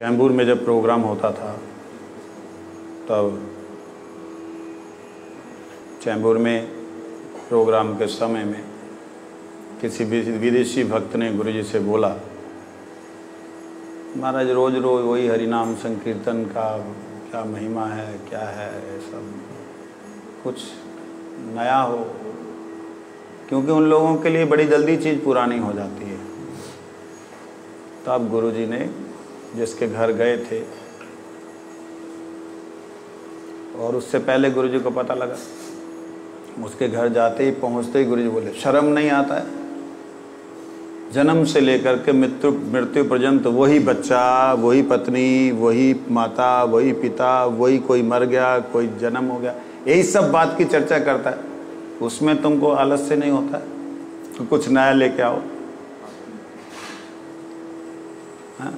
चैम्बूर में जब प्रोग्राम होता था तब चैम्बूर में प्रोग्राम के समय में किसी विदेशी भक्त ने गुरुजी से बोला, महाराज रोज़ रोज़ वही हरिनाम संकीर्तन का क्या महिमा है, क्या है, सब कुछ नया हो, क्योंकि उन लोगों के लिए बड़ी जल्दी चीज़ पुरानी हो जाती है। तब गुरुजी ने जिसके घर गए थे और उससे पहले गुरुजी को पता लगा, उसके घर जाते ही पहुंचते ही गुरुजी बोले, शर्म नहीं आता है? जन्म से लेकर के मृत्यु पर्यंत वही बच्चा, वही पत्नी, वही माता, वही पिता, वही कोई मर गया, कोई जन्म हो गया, यही सब बात की चर्चा करता है। उसमें तुमको आलस्य नहीं होता है तो कुछ नया लेके आओ। हाँ?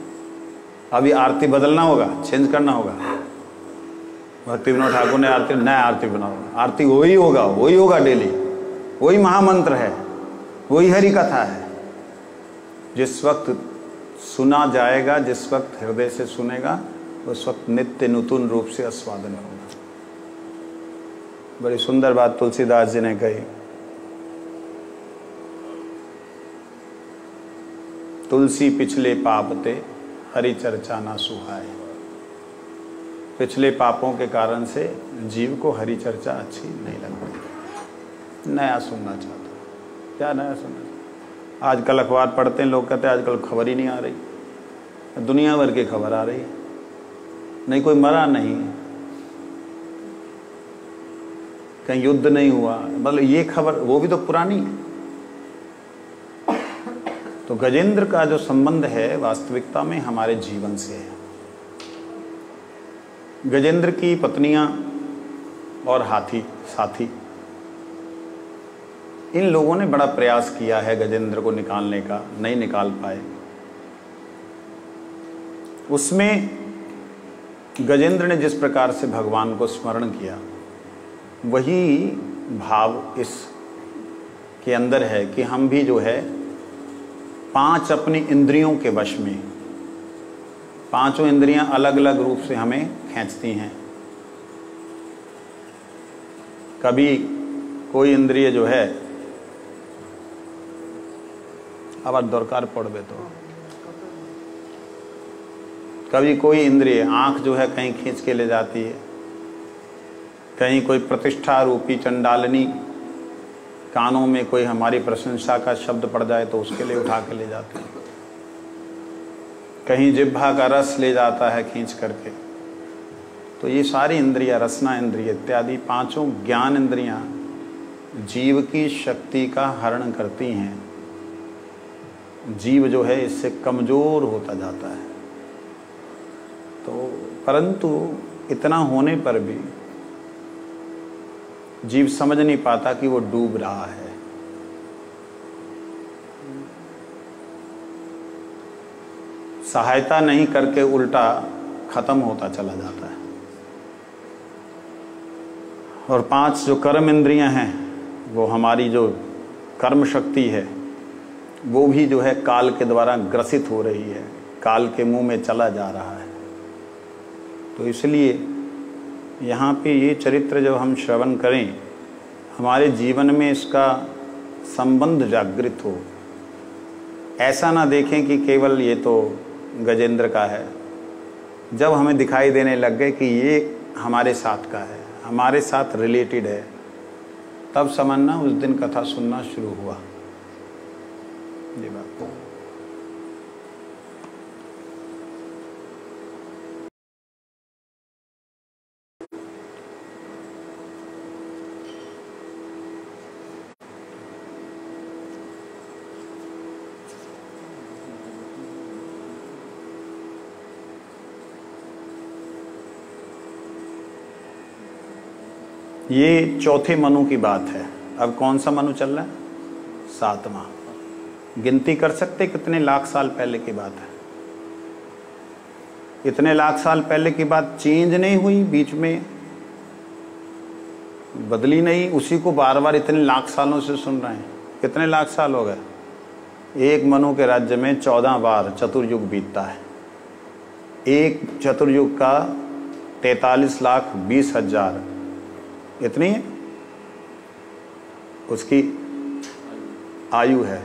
अभी आरती बदलना होगा, चेंज करना होगा। भक्ति विनोद ठाकुर ने आरती, नया आरती बनाओ, आरती वही होगा डेली, वही महामंत्र है, वही हरि कथा है। जिस वक्त सुना जाएगा, जिस वक्त हृदय से सुनेगा, उस वक्त नित्य नूतन रूप से आस्वादन होगा। बड़ी सुंदर बात तुलसीदास जी ने कही, तुलसी पिछले पापते हरि चर्चा ना सुहाए। पिछले पापों के कारण से जीव को हरि चर्चा अच्छी नहीं लगती, नया सुनना चाहता। क्या नया सुनना? आजकल अखबार पढ़ते हैं लोग, कहते हैं आजकल खबर ही नहीं आ रही, दुनिया भर की खबर आ रही है, नहीं कोई मरा नहीं, कहीं युद्ध नहीं हुआ, मतलब ये खबर, वो भी तो पुरानी है। तो गजेंद्र का जो संबंध है वास्तविकता में हमारे जीवन से है। गजेंद्र की पत्नियां और हाथी साथी, इन लोगों ने बड़ा प्रयास किया है गजेंद्र को निकालने का, नहीं निकाल पाए। उसमें गजेंद्र ने जिस प्रकार से भगवान को स्मरण किया, वही भाव इस के अंदर है कि हम भी जो है 5 अपनी इंद्रियों के वश में, 5 इंद्रियां अलग अलग रूप से हमें खींचती हैं। कभी कोई इंद्रिय जो है, अब दरकार पड़बे तो, कभी कोई इंद्रिय, आंख जो है कहीं खींच के ले जाती है, कहीं कोई प्रतिष्ठा रूपी चंडालनी, कानों में कोई हमारी प्रशंसा का शब्द पड़ जाए तो उसके लिए उठा के ले जाते हैं, कहीं जिह्वा का रस ले जाता है खींच करके। तो ये सारी इंद्रियां, रसना इंद्रिय इत्यादि 5 ज्ञान इंद्रियां जीव की शक्ति का हरण करती हैं। जीव जो है इससे कमजोर होता जाता है। तो परंतु इतना होने पर भी जीव समझ नहीं पाता कि वो डूब रहा है। सहायता नहीं करके उल्टा खत्म होता चला जाता है। और 5 जो कर्म इंद्रियां हैं, वो हमारी जो कर्म शक्ति है, वो भी जो है काल के द्वारा ग्रसित हो रही है, काल के मुंह में चला जा रहा है। तो इसलिए यहाँ पे ये चरित्र जब हम श्रवण करें, हमारे जीवन में इसका संबंध जागृत हो। ऐसा ना देखें कि केवल ये तो गजेंद्र का है। जब हमें दिखाई देने लग गए कि ये हमारे साथ का है, हमारे साथ रिलेटेड है, तब समझना उस दिन कथा सुनना शुरू हुआ। ये बात ये चौथे मनु की बात है। अब कौन सा मनु चल रहा है? 7वां। गिनती कर सकते कितने लाख साल पहले की बात है? इतने लाख साल पहले की बात चेंज नहीं हुई, बीच में बदली नहीं, उसी को बार बार इतने लाख सालों से सुन रहे हैं। कितने लाख साल हो गए? एक मनु के राज्य में 14 बार चतुर्युग बीतता है। एक चतुर्युग का 43,20,000 इतनी है उसकी आयु है।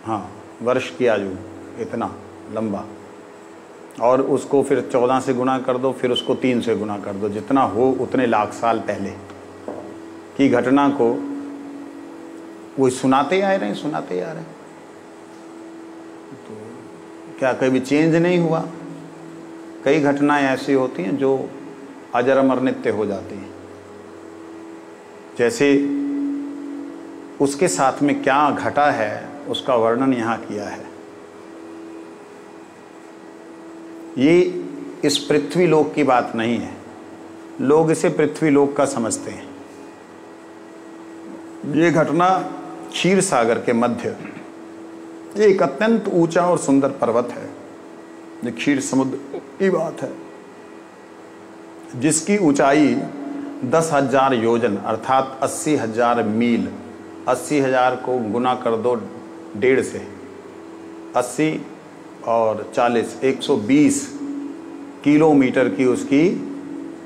हाँ, वर्ष की आयु इतना लंबा, और उसको फिर 14 से गुणा कर दो, फिर उसको 3 से गुणा कर दो, जितना हो उतने लाख साल पहले की घटना को वो सुनाते आ रहे हैं। तो क्या कभी चेंज नहीं हुआ? कई घटनाएं ऐसी होती हैं जो अजर अमर नित्य हो जाती हैं। जैसे उसके साथ में क्या घटा है उसका वर्णन यहाँ किया है। ये इस पृथ्वी लोक की बात नहीं है, लोग इसे पृथ्वी लोक का समझते हैं। ये घटना क्षीर सागर के मध्य एक अत्यंत ऊंचा और सुंदर पर्वत है, ये क्षीर समुद्र की बात है, जिसकी ऊंचाई 10,000 योजन अर्थात 80,000 मील, 80,000 को गुना कर दो 1.5 से, 80 और 40 120 किलोमीटर की उसकी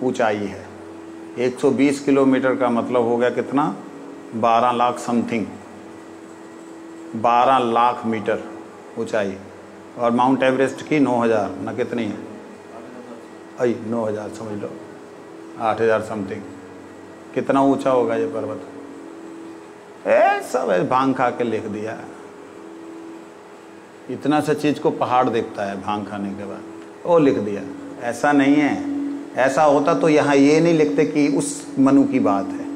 ऊंचाई है। 120 किलोमीटर का मतलब हो गया कितना? 12 लाख समथिंग, 12 लाख मीटर ऊंचाई। और माउंट एवरेस्ट की 9,000 ना कितनी है? 9,000 समझ लो, 8,000 समथिंग। कितना ऊंचा होगा ये पर्वत? सब भांग खा के लिख दिया। इतना सा चीज को पहाड़ देखता है भांग खाने के बाद, वो लिख दिया। ऐसा नहीं है, ऐसा होता तो यहाँ ये नहीं लिखते कि उस मनु की बात है।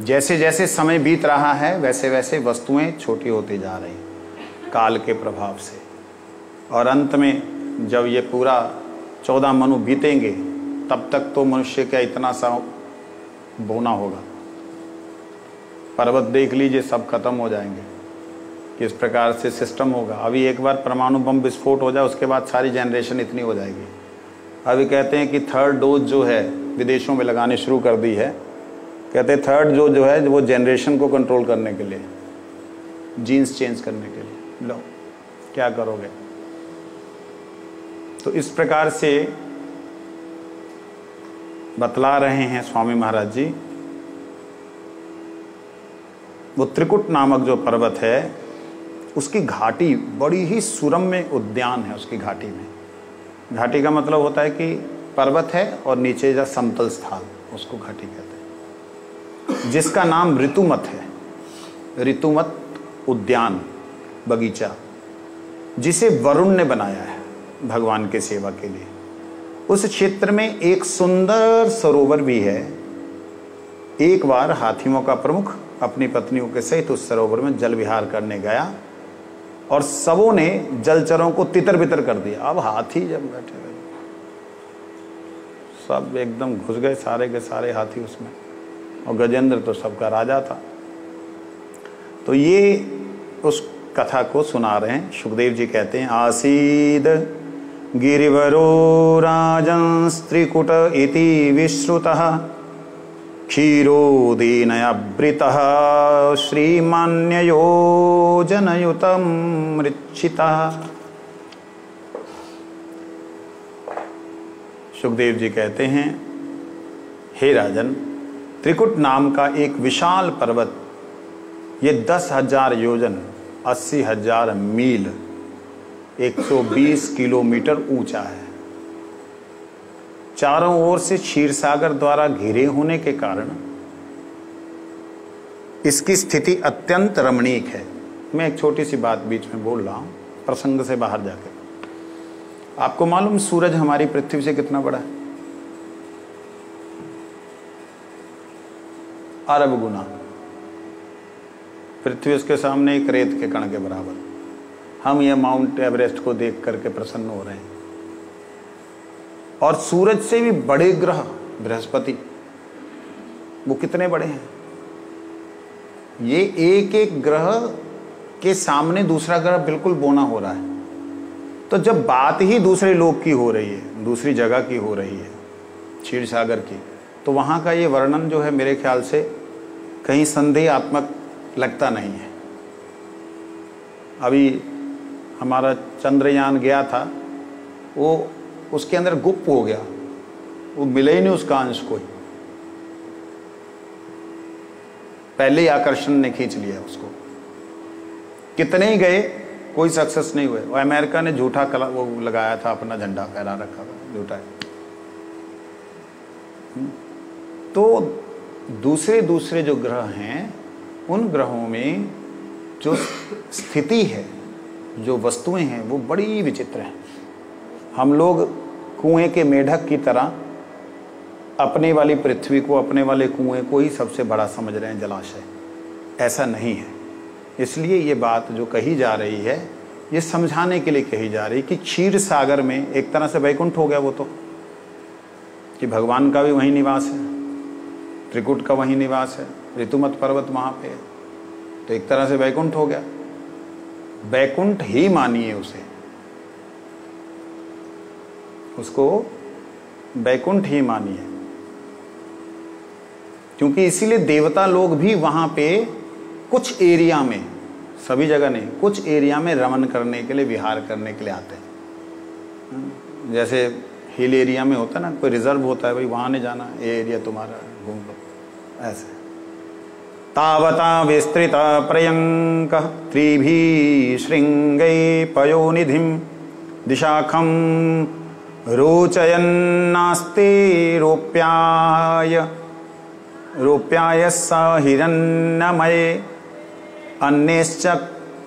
जैसे जैसे समय बीत रहा है वैसे वैसे वस्तुएं छोटी होती जा रही काल के प्रभाव से, और अंत में जब ये पूरा 14 मनु बीतेंगे तब तक तो मनुष्य का इतना सा बोना होगा। पर्वत देख लीजिए, सब खत्म हो जाएंगे। किस प्रकार से सिस्टम होगा। अभी एक बार परमाणु बम विस्फोट हो जाए उसके बाद सारी जनरेशन इतनी हो जाएगी। अभी कहते हैं कि 3rd डोज जो है विदेशों में लगाने शुरू कर दी है। कहते हैं 3rd डोज जो है वो जनरेशन को कंट्रोल करने के लिए, जीन्स चेंज करने के लिए। लो क्या करोगे? तो इस प्रकार से बतला रहे हैं स्वामी महाराज जी। वो त्रिकुट नामक जो पर्वत है उसकी घाटी बड़ी ही सुरम्य उद्यान है। उसकी घाटी में, घाटी का मतलब होता है कि पर्वत है और नीचे जा समतल स्थान, उसको घाटी कहते हैं, जिसका नाम ऋतुमत है। ऋतुमत उद्यान, बगीचा, जिसे वरुण ने बनाया है भगवान के सेवा के लिए। उस क्षेत्र में एक सुंदर सरोवर भी है। एक बार हाथियों का प्रमुख अपनी पत्नियों के सहित उस सरोवर में जल विहार करने गया और सबों ने जलचरों को तितर बितर कर दिया। अब हाथी जब बैठे रहे सब एकदम घुस गए, सारे के सारे हाथी उसमें, और गजेंद्र तो सबका राजा था। तो ये उस कथा को सुना रहे हैं। सुखदेव जी कहते हैं, आसीद गिरिवरो राजंस्त्रिकुट इति विश्रुतः क्षीरोदीनयावृतः श्रीमान्ययोजनयुतं मृच्छितः। सुखदेव जी कहते हैं, हे राजन, त्रिकुट नाम का एक विशाल पर्वत, ये 10,000 योजन 80,000 मील 120 किलोमीटर ऊंचा है। चारों ओर से क्षीर सागर द्वारा घिरे होने के कारण इसकी स्थिति अत्यंत रमणीक है। मैं एक छोटी सी बात बीच में बोल रहा हूं प्रसंग से बाहर जाकर। आपको मालूम सूरज हमारी पृथ्वी से कितना बड़ा है? अरब गुना। पृथ्वी उसके सामने एक रेत के कण के बराबर। हम यह माउंट एवरेस्ट को देख करके प्रसन्न हो रहे हैं। और सूरज से भी बड़े ग्रह बृहस्पति, वो कितने बड़े हैं? ये एक एक ग्रह के सामने दूसरा ग्रह बिल्कुल बौना हो रहा है। तो जब बात ही दूसरे लोक की हो रही है, दूसरी जगह की हो रही है, क्षीर सागर की, तो वहाँ का ये वर्णन जो है मेरे ख्याल से कहीं संदेहात्मक लगता नहीं है। अभी हमारा चंद्रयान गया था, वो उसके अंदर गुप्त हो गया, वो मिले ही नहीं उसका अंश कोई, पहले ही आकर्षण ने खींच लिया उसको। कितने ही गए, कोई सक्सेस नहीं हुए। और अमेरिका ने झूठा वो लगाया था, अपना झंडा फहरा रखा था, झूठा है। तो दूसरे जो ग्रह हैं, उन ग्रहों में जो स्थिति है, जो वस्तुएं हैं, वो बड़ी विचित्र हैं। हम लोग कुएं के मेढक की तरह अपने वाली पृथ्वी को, अपने वाले कुएं को ही सबसे बड़ा समझ रहे हैं, जलाशय। ऐसा नहीं है। इसलिए ये बात जो कही जा रही है, ये समझाने के लिए कही जा रही कि क्षीर सागर में एक तरह से वैकुंठ हो गया वो, तो कि भगवान का भी वहीं निवास है, त्रिकुट का वहीं निवास है, ऋतुमत पर्वत वहाँ पे है, तो एक तरह से वैकुंठ हो गया। वैकुंठ ही मानिए उसे, उसको वैकुंठ ही मानिए, क्योंकि इसीलिए देवता लोग भी वहां पे कुछ एरिया में, सभी जगह नहीं, कुछ एरिया में रमन करने के लिए, विहार करने के लिए आते हैं। जैसे हिल एरिया में होता है ना, कोई रिजर्व होता है, भाई वहां नहीं जाना, ये एरिया तुम्हारा, घूम लो, ऐसे। तावता विस्तृत प्रयंक त्रिभी श्रृंगै पयोनिधिम दिशाखम रोचयन्नास्ते रोप्याय स हिरण्यमये अन्यश्च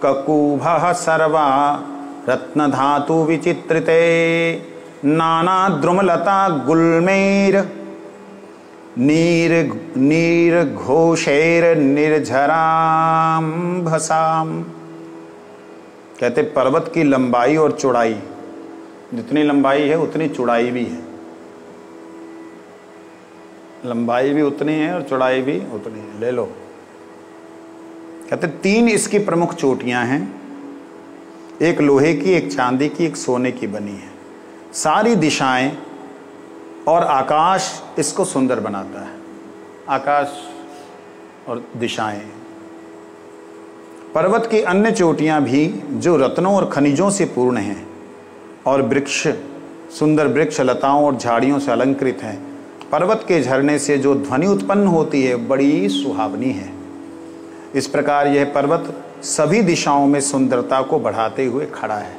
ककुभः सर्वा रत्नधातु विचित्रिते नानाद्रुमलता गुल्मैर नीरघोषैर निर्झराम्भसाम। कहते पर्वत की लंबाई और चौड़ाई, जितनी लंबाई है उतनी चौड़ाई भी है, लंबाई भी उतनी है और चौड़ाई भी उतनी है। ले लो। कहते 3 इसकी प्रमुख चोटियां हैं, एक लोहे की, एक चांदी की, एक सोने की बनी है। सारी दिशाएं और आकाश इसको सुंदर बनाता है, आकाश और दिशाएं। पर्वत की अन्य चोटियां भी जो रत्नों और खनिजों से पूर्ण हैं, और वृक्ष, सुंदर वृक्ष, लताओं और झाड़ियों से अलंकृत हैं। पर्वत के झरने से जो ध्वनि उत्पन्न होती है बड़ी सुहावनी है। इस प्रकार यह पर्वत सभी दिशाओं में सुंदरता को बढ़ाते हुए खड़ा है।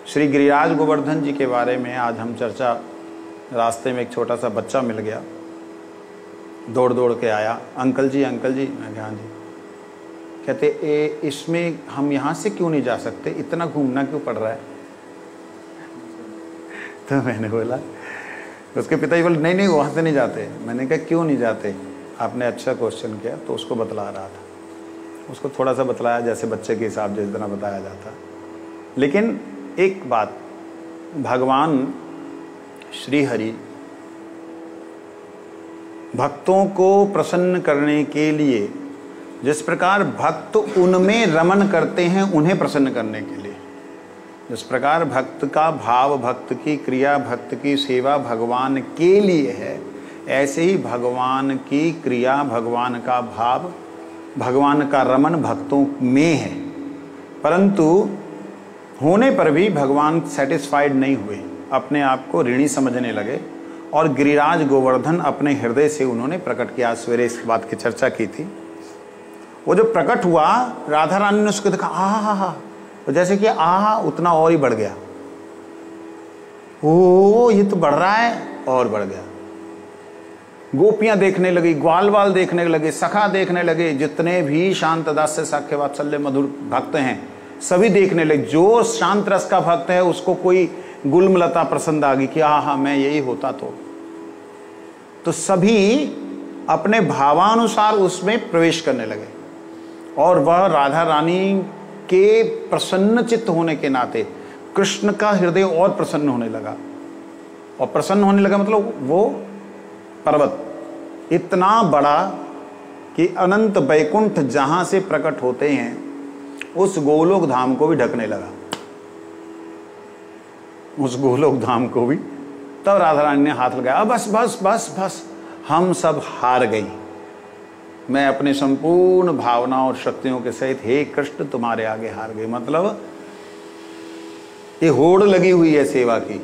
श्री गिरिराज गोवर्धन जी के बारे में आज हम चर्चा, रास्ते में एक छोटा सा बच्चा मिल गया, दौड़ दौड़ के आया, अंकल जी अंकल जी। मैं कहा हाँ जी। कहते इसमें हम यहाँ से क्यों नहीं जा सकते, इतना घूमना क्यों पड़ रहा है? तो मैंने बोला, उसके पिताजी बोले नहीं नहीं वहाँ से नहीं जाते। मैंने कहा क्यों नहीं जाते? आपने अच्छा क्वेश्चन किया। तो उसको बतला रहा था, उसको थोड़ा सा बतलाया जैसे बच्चे के हिसाब से जितना बताया जाता। लेकिन एक बात, भगवान श्री हरि भक्तों को प्रसन्न करने के लिए जिस प्रकार भक्त उनमें रमन करते हैं, उन्हें प्रसन्न करने के लिए, जिस प्रकार भक्त का भाव, भक्त की क्रिया, भक्त की सेवा भगवान के लिए है, ऐसे ही भगवान की क्रिया, भगवान का भाव, भगवान का रमन भक्तों में है। परंतु होने पर भी भगवान सेटिस्फाइड नहीं हुए, अपने आप को ऋणी समझने लगे, और गिरिराज गोवर्धन अपने हृदय से उन्होंने प्रकट किया। सवेरे इस बात की चर्चा की थी। वो जो प्रकट हुआ, राधा रानी ने उसको देखा, आहा, तो जैसे कि आहा उतना और ही बढ़ गया, ओ ये तो बढ़ रहा है, और बढ़ गया। गोपियां देखने लगी, ग्वाल वाल देखने लगे, सखा देखने लगे, जितने भी शांत दास्य साख्य वात्सल्य मधुर भक्त हैं सभी देखने लगे। जो शांत रस का भक्त है उसको कोई गुलमलता पसंद आ गई कि आहा मैं यही होता तो सभी अपने भावानुसार उसमें प्रवेश करने लगे, और वह राधा रानी के प्रसन्न चित्त होने के नाते कृष्ण का हृदय और प्रसन्न होने लगा। और प्रसन्न होने लगा मतलब वो पर्वत इतना बड़ा कि अनंत वैकुंठ जहां से प्रकट होते हैं उस गोलोक धाम को भी ढकने लगा, उस गोलोक धाम को भी। तब राधा रानी ने हाथ लगाया, बस बस बस बस हम सब हार गई, मैं अपने संपूर्ण भावनाओं और शक्तियों के सहित हे कृष्ण तुम्हारे आगे हार गई। मतलब ये होड़ लगी हुई है सेवा की,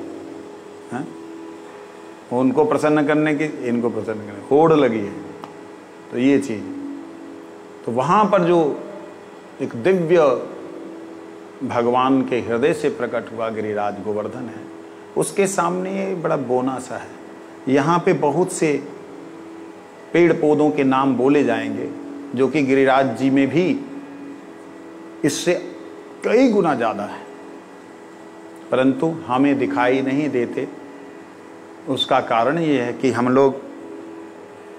है? उनको प्रसन्न करने की, इनको प्रसन्न करने की होड़ लगी है। तो ये चीज, तो वहां पर जो एक दिव्य भगवान के हृदय से प्रकट हुआ गिरिराज गोवर्धन है, उसके सामने ये बड़ा बोना सा है। यहाँ पे बहुत से पेड़ पौधों के नाम बोले जाएंगे जो कि गिरिराज जी में भी इससे कई गुना ज़्यादा है, परंतु हमें दिखाई नहीं देते। उसका कारण ये है कि हम लोग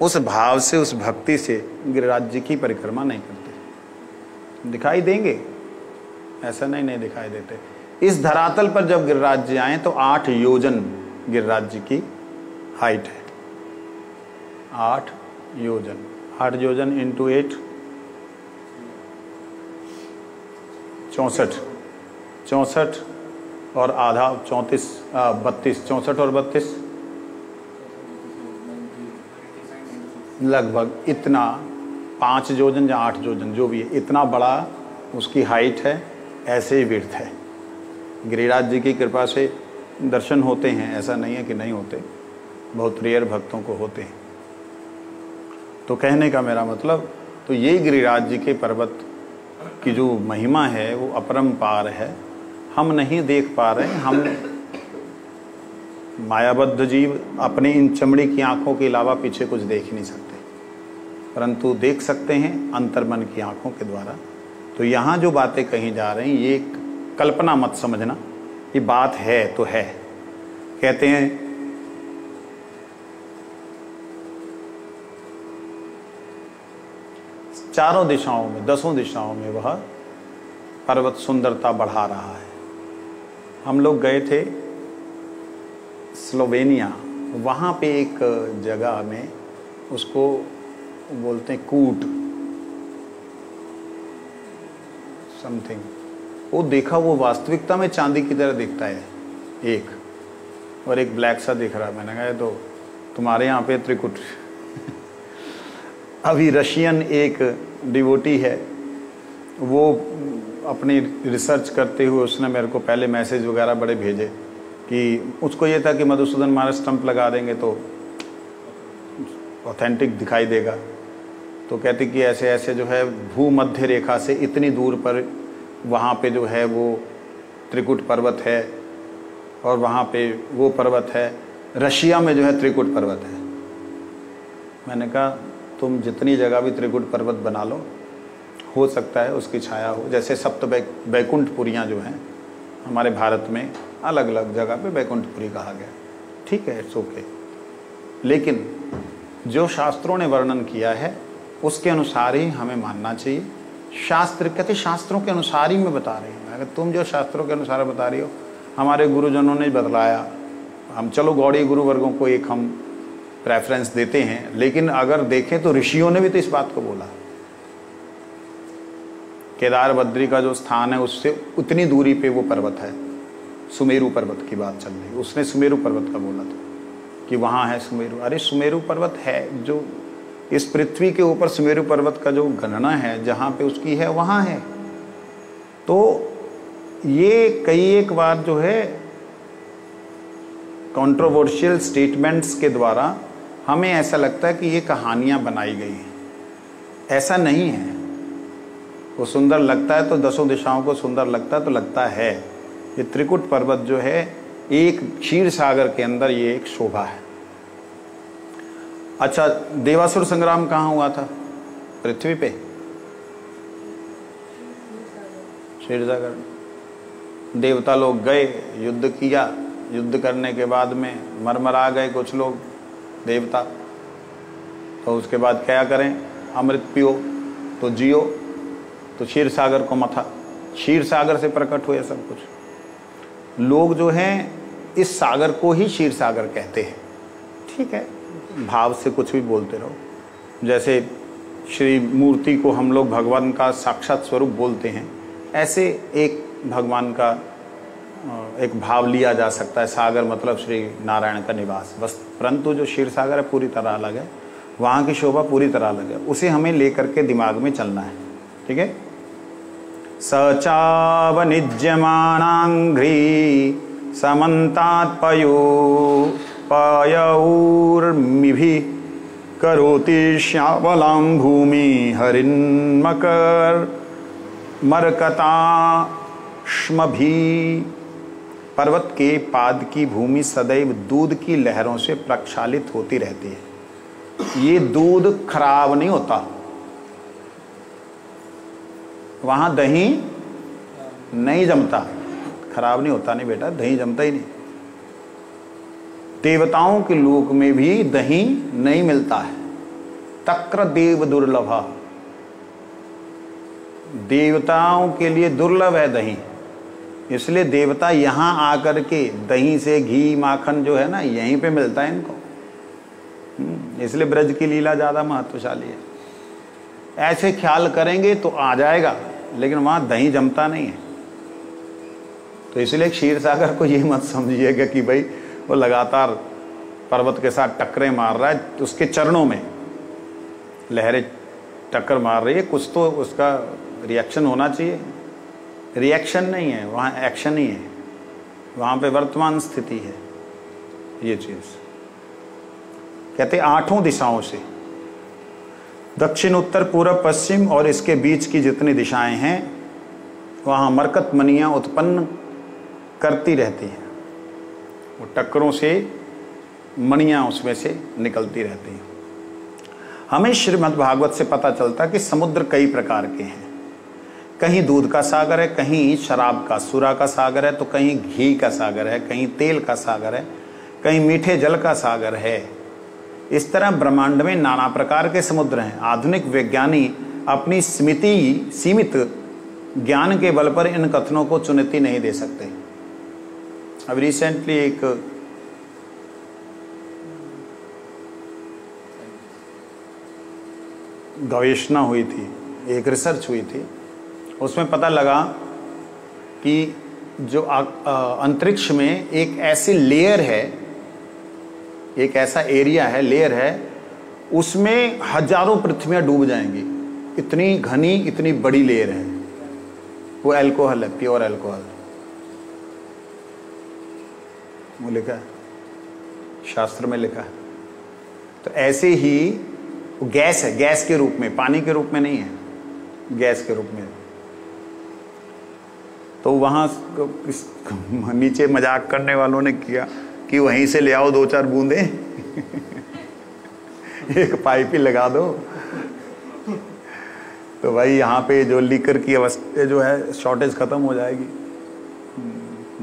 उस भाव से, उस भक्ति से गिरिराज जी की परिक्रमा नहीं करते। दिखाई देंगे, ऐसा नहीं दिखाई देते। इस धरातल पर जब गिरिराज जी आए तो 8 योजन गिरिराज जी की हाइट है। 8 योजन इंटू 8 64 और आधा 32 64 और 32 लगभग इतना 5 योजन या 8 योजन जो भी है, इतना बड़ा उसकी हाइट है। ऐसे ही विड्थ है। गिरिराज जी की कृपा से दर्शन होते हैं, ऐसा नहीं है कि नहीं होते, बहुत रेयर भक्तों को होते हैं। तो कहने का मेरा मतलब, तो ये गिरिराज जी के पर्वत की जो महिमा है वो अपरंपार है। हम नहीं देख पा रहे हैं, हम मायाबद्ध जीव अपने इन चमड़ी की आंखों के अलावा पीछे कुछ देख नहीं सकते, परंतु देख सकते हैं अंतर्मन की आंखों के द्वारा। तो यहाँ जो बातें कही जा रही हैं, ये कल्पना मत समझना, ये बात है तो है। कहते हैं चारों दिशाओं में, 10 दिशाओं में वह पर्वत सुंदरता बढ़ा रहा है। हम लोग गए थे स्लोवेनिया, वहाँ पे एक जगह में, उसको बोलते हैं कूट समथिंग, वो देखा, वो वास्तविकता में चांदी की तरह दिखता है एक, और एक ब्लैक सा दिख रहा है। मैंने कहा तो तुम्हारे यहाँ पे त्रिकुट अभी रशियन एक डिवोटी है, वो अपनी रिसर्च करते हुए उसने मेरे को पहले मैसेज वगैरह बड़े भेजे कि उसको ये था कि मधुसूदन महाराज स्टंप लगा देंगे तो ऑथेंटिक दिखाई देगा। तो कहती कि ऐसे ऐसे जो है भूमध्य रेखा से इतनी दूर पर वहाँ पे जो है वो त्रिकुट पर्वत है, और वहाँ पे वो पर्वत है, रशिया में जो है त्रिकुट पर्वत है। मैंने कहा तुम जितनी जगह भी त्रिकुट पर्वत बना लो, हो सकता है उसकी छाया हो। जैसे सप्त बैकुंठपुरियाँ जो हैं हमारे भारत में, अलग अलग जगह पे बैकुंठपुरी कहा गया, ठीक है, इट्स ओके। लेकिन जो शास्त्रों ने वर्णन किया है उसके अनुसार ही हमें मानना चाहिए। शास्त्र कहते शास्त्रों के अनुसार ही मैं बता रही हूँ। अगर तुम जो शास्त्रों के अनुसार बता रही हो, हमारे गुरुजनों ने बतलाया, हम चलो गौड़ी गुरु वर्गों को एक हम प्रेफरेंस देते हैं, लेकिन अगर देखें तो ऋषियों ने भी तो इस बात को बोला। केदार बद्री का जो स्थान है उससे उतनी दूरी पे वो पर्वत है, सुमेरु पर्वत की बात चल रही, उसने सुमेरु पर्वत का बोला था कि वहाँ है सुमेरु। अरे सुमेरु पर्वत है, जो इस पृथ्वी के ऊपर सुमेरु पर्वत का जो गणना है जहाँ पे उसकी है वहाँ है। तो ये कई एक बार जो है कंट्रोवर्शियल स्टेटमेंट्स के द्वारा हमें ऐसा लगता है कि ये कहानियाँ बनाई गई हैं। ऐसा नहीं है। वो सुंदर लगता है तो 10 दिशाओं को सुंदर लगता है तो लगता है। ये त्रिकुट पर्वत जो है एक क्षीर सागर के अंदर ये एक शोभा है। अच्छा, देवासुर संग्राम कहाँ हुआ था? पृथ्वी पे, क्षीर सागर। देवता लोग गए, युद्ध किया, युद्ध करने के बाद में मरमरा गए कुछ लोग देवता। तो उसके बाद क्या करें? अमृत पियो तो जियो, तो क्षीर सागर को मथा, क्षीर सागर से प्रकट हुए सब कुछ। लोग जो हैं इस सागर को ही क्षीर सागर कहते हैं। ठीक है, भाव से कुछ भी बोलते रहो। जैसे श्री मूर्ति को हम लोग भगवान का साक्षात स्वरूप बोलते हैं, ऐसे एक भगवान का एक भाव लिया जा सकता है। सागर मतलब श्री नारायण का निवास बस, परंतु जो क्षीर सागर है पूरी तरह अलग है। वहाँ की शोभा पूरी तरह अलग है। उसे हमें लेकर के दिमाग में चलना है। ठीक है। सचावनिज्यमानांघ्रि समन्तात् पयोर्मिभि करोति श्यामलां भूमि हरिन्मकर मरकताश्मभि। पर्वत के पाद की भूमि सदैव दूध की लहरों से प्रक्षालित होती रहती है। ये दूध खराब नहीं होता। वहां दही नहीं जमता। खराब नहीं होता नहीं बेटा, दही जमता ही नहीं। देवताओं के लोक में भी दही नहीं मिलता है। तक्र देव दुर्लभा। देवताओं के लिए दुर्लभ है दही, इसलिए देवता यहां आकर के दही से घी माखन जो है ना यहीं पे मिलता है इनको। इसलिए ब्रज की लीला ज्यादा महत्वशाली है। ऐसे ख्याल करेंगे तो आ जाएगा, लेकिन वहां दही जमता नहीं है। तो इसलिए क्षीर सागर को ये मत समझिएगा कि भाई वो लगातार पर्वत के साथ टक्करें मार रहा है, तो उसके चरणों में लहरें टक्कर मार रही है, कुछ तो उसका रिएक्शन होना चाहिए। रिएक्शन नहीं है, वहाँ एक्शन ही है। वहाँ पे वर्तमान स्थिति है ये चीज़। कहते 8 दिशाओं से, दक्षिण उत्तर पूर्व पश्चिम और इसके बीच की जितनी दिशाएं हैं वहाँ मरकत मनियाँ उत्पन्न करती रहती हैं। वो टक्करों से मणियाँ उसमें से निकलती रहती हैं। हमें श्रीमद् भागवत से पता चलता कि समुद्र कई प्रकार के हैं। कहीं दूध का सागर है, कहीं शराब का सुरा का सागर है, तो कहीं घी का सागर है, कहीं तेल का सागर है, कहीं मीठे जल का सागर है। इस तरह ब्रह्मांड में नाना प्रकार के समुद्र हैं। आधुनिक वैज्ञानी अपनी सीमित ज्ञान के बल पर इन कथनों को चुनौती नहीं दे सकते। अब रिसेंटली एक गवेषणा हुई थी, एक रिसर्च हुई थी, उसमें पता लगा कि जो अंतरिक्ष में एक ऐसी लेयर है, एक ऐसा एरिया है, लेयर है, उसमें हजारों पृथ्वियां डूब जाएंगी। इतनी घनी, इतनी बड़ी लेयर है। वो अल्कोहल है, प्योर अल्कोहल। वो लिखा है, शास्त्र में लिखा है। तो ऐसे ही गैस है, गैस के रूप में, पानी के रूप में नहीं है, गैस के रूप में। तो वहां नीचे मजाक करने वालों ने किया कि वहीं से ले आओ 2-4 बूंदे एक पाइप ही लगा दो। तो भाई यहाँ पे जो लीकर की अवस्था जो है, शॉर्टेज खत्म हो जाएगी।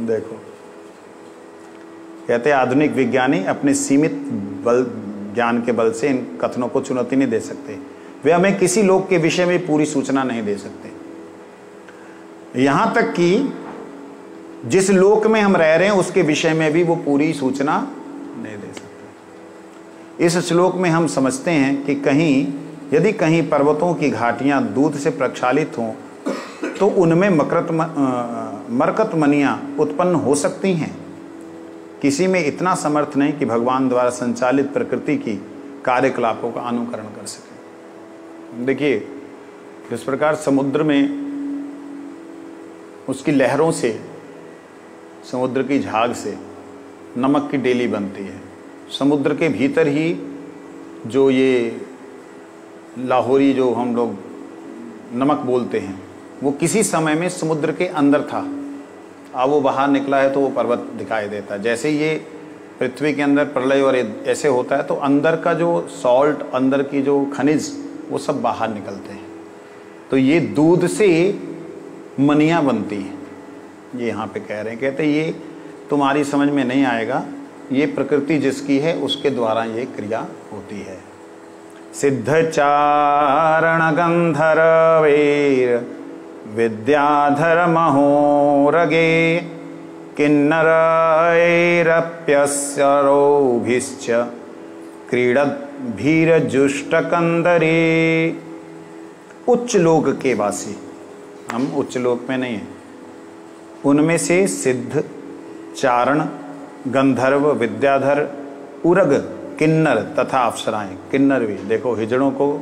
देखो, कहते हैं आधुनिक विज्ञानी अपने सीमित बल ज्ञान के बल से इन कथनों को चुनौती नहीं दे सकते। वे हमें किसी लोक के विषय में पूरी सूचना नहीं दे सकते। यहां तक कि जिस लोक में हम रह रहे हैं उसके विषय में भी वो पूरी सूचना नहीं दे सकते। इस श्लोक में हम समझते हैं कि यदि कहीं पर्वतों की घाटियां दूध से प्रक्षालित हों तो उनमें मरकत मनियां उत्पन्न हो सकती हैं। किसी में इतना समर्थ नहीं कि भगवान द्वारा संचालित प्रकृति की कार्यकलापों का अनुकरण कर सके। देखिए, जिस प्रकार समुद्र में उसकी लहरों से, समुद्र की झाग से नमक की डेली बनती है। समुद्र के भीतर ही जो ये लाहौरी जो हम लोग नमक बोलते हैं, वो किसी समय में समुद्र के अंदर था। अब वो बाहर निकला है तो वो पर्वत दिखाई देता है। जैसे ये पृथ्वी के अंदर प्रलय और ऐसे होता है तो अंदर का जो सॉल्ट, अंदर की जो खनिज, वो सब बाहर निकलते हैं। तो ये दूध से मनियाँ बनती हैं, ये यहाँ पे कह रहे हैं। कहते ये तुम्हारी समझ में नहीं आएगा, ये प्रकृति जिसकी है उसके द्वारा ये क्रिया होती है। सिद्धचारण गंधर्वैर विद्याधर महोरगे किन्नरैरप्यस्यरोभिश्च क्रीडद्भिरजुष्टकंदरे। उच्च लोक के वासी, हम उच्च लोक में नहीं हैं, उनमें से सिद्ध, चारण, गंधर्व, विद्याधर, उरग किन्नर तथा अप्सराएं, किन्नर भी देखो, हिजड़ों को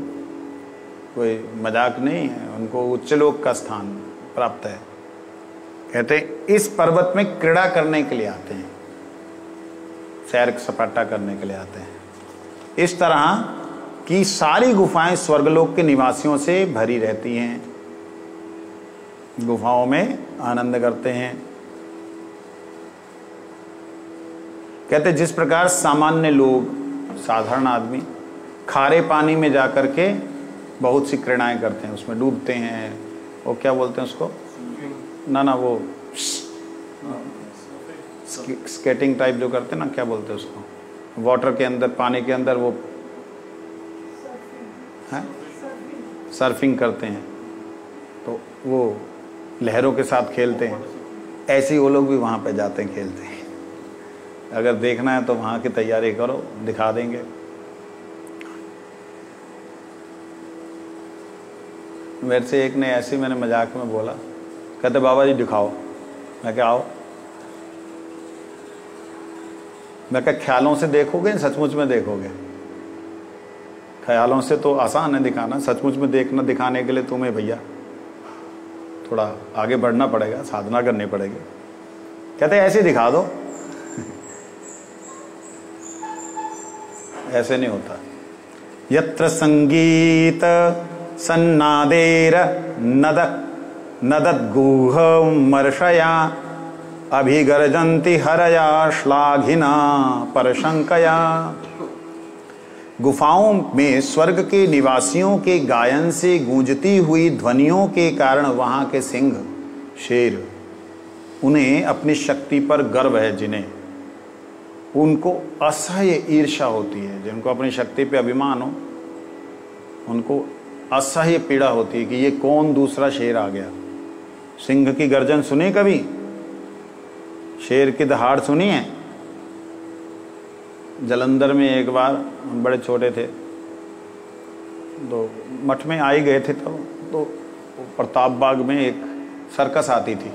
कोई मजाक नहीं है, उनको उच्च लोक का स्थान प्राप्त है। कहते इस पर्वत में क्रीड़ा करने के लिए आते हैं, सैर सपाटा करने के लिए आते हैं। इस तरह की सारी गुफाएं स्वर्गलोक के निवासियों से भरी रहती हैं, गुफाओं में आनंद करते हैं। कहते जिस प्रकार सामान्य लोग, साधारण आदमी खारे पानी में जाकर के बहुत सी क्रीड़ाएं करते हैं, उसमें डूबते हैं, वो क्या बोलते हैं उसको, ना वो स्केटिंग टाइप जो करते हैं ना, क्या बोलते हैं उसको, वाटर के अंदर, पानी के अंदर वो है सर्फिंग करते हैं, तो वो लहरों के साथ खेलते हैं। ऐसे ही वो लोग भी वहाँ पे जाते हैं, खेलते हैं। अगर देखना है तो वहाँ की तैयारी करो, दिखा देंगे। मेरे से एक ने ऐसे मैंने मजाक में बोला, कहते बाबा जी दिखाओ। मैं क्या आओ, मैं क्या ख्यालों से देखोगे, सचमुच में देखोगे? ख्यालों से तो आसान है दिखाना, सचमुच में देखना, दिखाने के लिए तुम्हें भैया थोड़ा आगे बढ़ना पड़ेगा, साधना करनी पड़ेगी। कहते ऐसे दिखा दो। ऐसे नहीं होता। यत्र संगीत सन्नादेर नदद्गूह मर्षया अभिगर्जन्ति हरया श्लाघिना परशंकया। गुफाओं में स्वर्ग के निवासियों के गायन से गूंजती हुई ध्वनियों के कारण वहां के सिंह, शेर, उन्हें अपनी शक्ति पर गर्व है, जिन्हें उनको असह्य ईर्ष्या होती है, जिनको अपनी शक्ति पे अभिमान हो, उनको असह्य पीड़ा होती है कि ये कौन दूसरा शेर आ गया। सिंह की गर्जन सुनी कभी? शेर की दहाड़ सुनी है? जलंधर में एक बार हम बड़े छोटे थे तो मठ में आई गए थे, तब तो प्रताप बाग में एक सर्कस आती थी।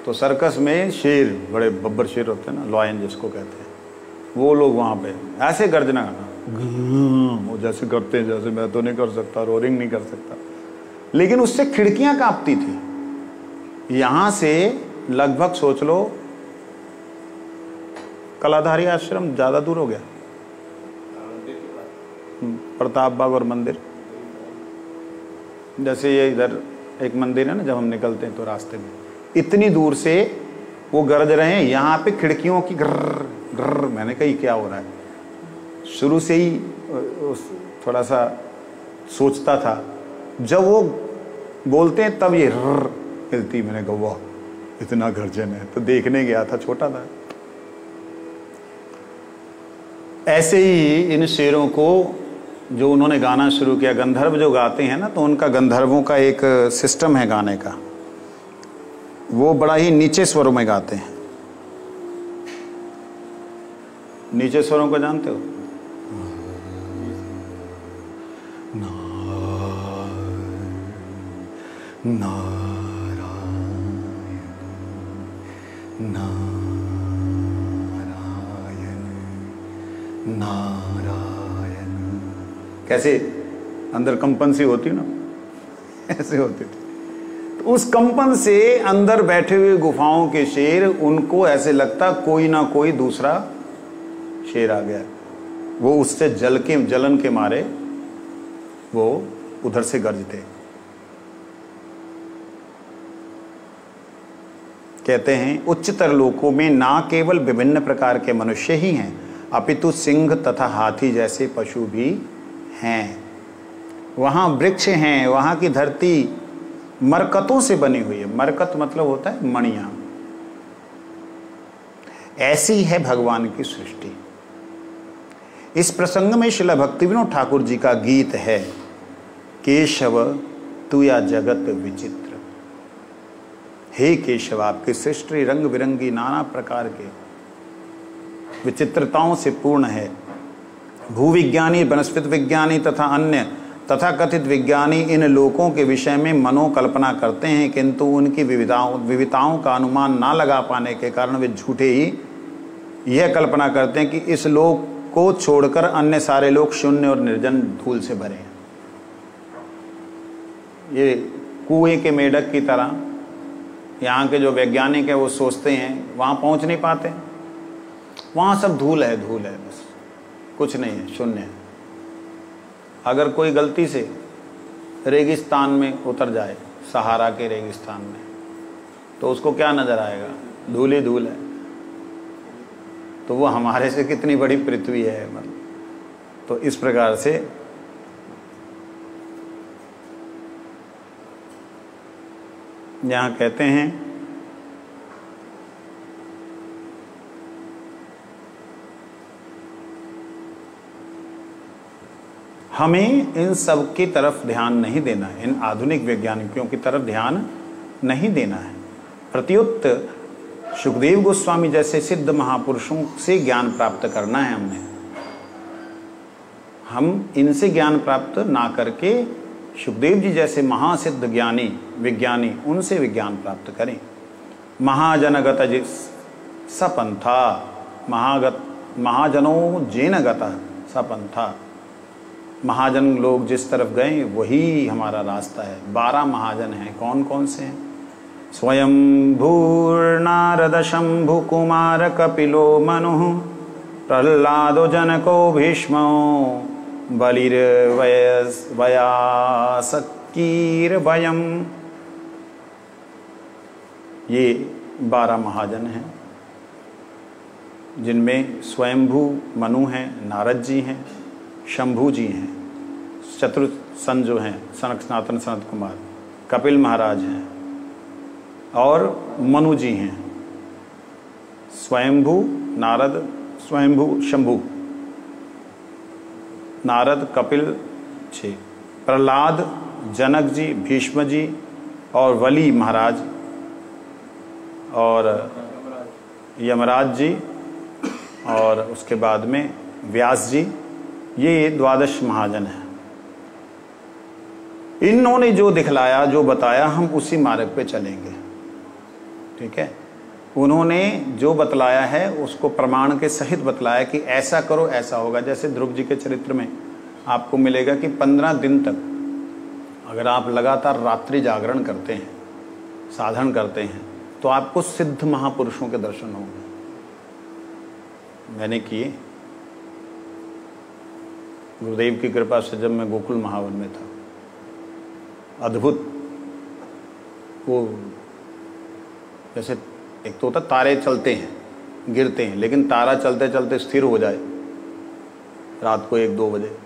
तो सर्कस में शेर, बड़े बब्बर शेर होते हैं ना, लॉयन जिसको कहते हैं, वो लोग वहाँ पे ऐसे गर्जना करना, वो जैसे करते हैं जैसे मैं तो नहीं कर सकता, रोरिंग नहीं कर सकता, लेकिन उससे खिड़कियां कांपती थी। यहाँ से लगभग सोच लो कलाधारी आश्रम ज़्यादा दूर हो गया, प्रताप बाग और मंदिर, जैसे ये इधर एक मंदिर है ना, जब हम निकलते हैं तो रास्ते में इतनी दूर से वो गरज रहे हैं। यहाँ पे खिड़कियों की ग्रर ग्रर, मैंने कही क्या हो रहा है। शुरू से ही थोड़ा सा सोचता था, जब वो बोलते हैं तब ये रर हिलती। मैंने कहा वाह इतना गर्जन है, तो देखने गया था, छोटा था। ऐसे ही इन शेरों को जो उन्होंने गाना शुरू किया, गंधर्व जो गाते हैं ना, तो उनका गंधर्वों का एक सिस्टम है गाने का, वो बड़ा ही नीचे स्वरों में गाते हैं। नीचे स्वरों को जानते हो? नारायण, कैसे अंदर कंपन सी होती ना, ऐसे होती थी। तो उस कंपन से अंदर बैठे हुए गुफाओं के शेर, उनको ऐसे लगता कोई ना कोई दूसरा शेर आ गया। वो उससे जलन के मारे वो उधर से गरजते। कहते हैं उच्चतर लोकों में ना केवल विभिन्न प्रकार के मनुष्य ही हैं, अपितु सिंह तथा हाथी जैसे पशु भी हैं। वहाँ वृक्ष हैं, वहाँ की धरती मरकतों से बनी हुई है। मरकत मतलब होता है मणियाँ। ऐसी है भगवान की सृष्टि। इस प्रसंग में श्रील भक्तिविनोद ठाकुर जी का गीत है, केशव तू या जगत विचित्र। हे केशव, आपकी सृष्टि रंग बिरंगी नाना प्रकार के विचित्रताओं से पूर्ण है। भूविज्ञानी, वनस्पति विज्ञानी तथा अन्य तथा कथित विज्ञानी इन लोकों के विषय में मनोकल्पना करते हैं, किंतु उनकी विविधताओं का अनुमान ना लगा पाने के कारण वे झूठे ही यह कल्पना करते हैं कि इस लोक को छोड़कर अन्य सारे लोग शून्य और निर्जन धूल से भरे हैं। ये कुएं के मेढक की तरह यहाँ के जो वैज्ञानिक है वो सोचते हैं, वहाँ पहुँच नहीं पाते, वहाँ सब धूल है बस, कुछ नहीं है, शून्य है। अगर कोई गलती से रेगिस्तान में उतर जाए, सहारा के रेगिस्तान में, तो उसको क्या नजर आएगा? धूल ही धूल है। तो वो हमारे से कितनी बड़ी पृथ्वी है, मतलब। तो इस प्रकार से यहाँ कहते हैं हमें इन सब की तरफ ध्यान नहीं देना है, इन आधुनिक वैज्ञानिकों की तरफ ध्यान नहीं देना है। प्रत्युत सुखदेव गोस्वामी जैसे सिद्ध महापुरुषों से ज्ञान प्राप्त करना है हमने। हम इनसे ज्ञान प्राप्त ना करके सुखदेव जी जैसे महासिद्ध ज्ञानी विज्ञानी, उनसे विज्ञान प्राप्त करें। महाजनगत सपंथा, महाजनों जेन गता सपंथा, महाजन लोग जिस तरफ गए वही हमारा रास्ता है। 12 महाजन हैं। कौन कौन से हैं? स्वयंभूर्नारद शंभु कुमार कपिलो मनु प्रहलादो जनको भीष्मो बलिर्वयासकीर वयम। ये 12 महाजन हैं, जिनमें स्वयंभू मनु हैं, नारद जी हैं, शंभू जी हैं, चतुर्सन जो हैं सनक सनातन सनत कुमार, कपिल महाराज हैं और मनु जी हैं। स्वयंभू नारद, स्वयंभू शंभू, नारद कपिल 6, प्रहलाद जनक जी, भीष्म जी और वली महाराज और यमराज जी और उसके बाद में व्यास जी। ये 12 महाजन हैं। इन्होंने जो दिखलाया, जो बताया, हम उसी मार्ग पे चलेंगे। ठीक है। उन्होंने जो बतलाया है उसको प्रमाण के सहित बतलाया कि ऐसा करो ऐसा होगा। जैसे ध्रुव जी के चरित्र में आपको मिलेगा कि 15 दिन तक अगर आप लगातार रात्रि जागरण करते हैं, साधन करते हैं, तो आपको सिद्ध महापुरुषों के दर्शन होंगे। मैंने किए। गुरुदेव की कृपा से जब मैं गोकुल महावन में था, अद्भुत, वो जैसे एक तो होता तारे चलते हैं, गिरते हैं, लेकिन तारा चलते चलते स्थिर हो जाए रात को 1-2 बजे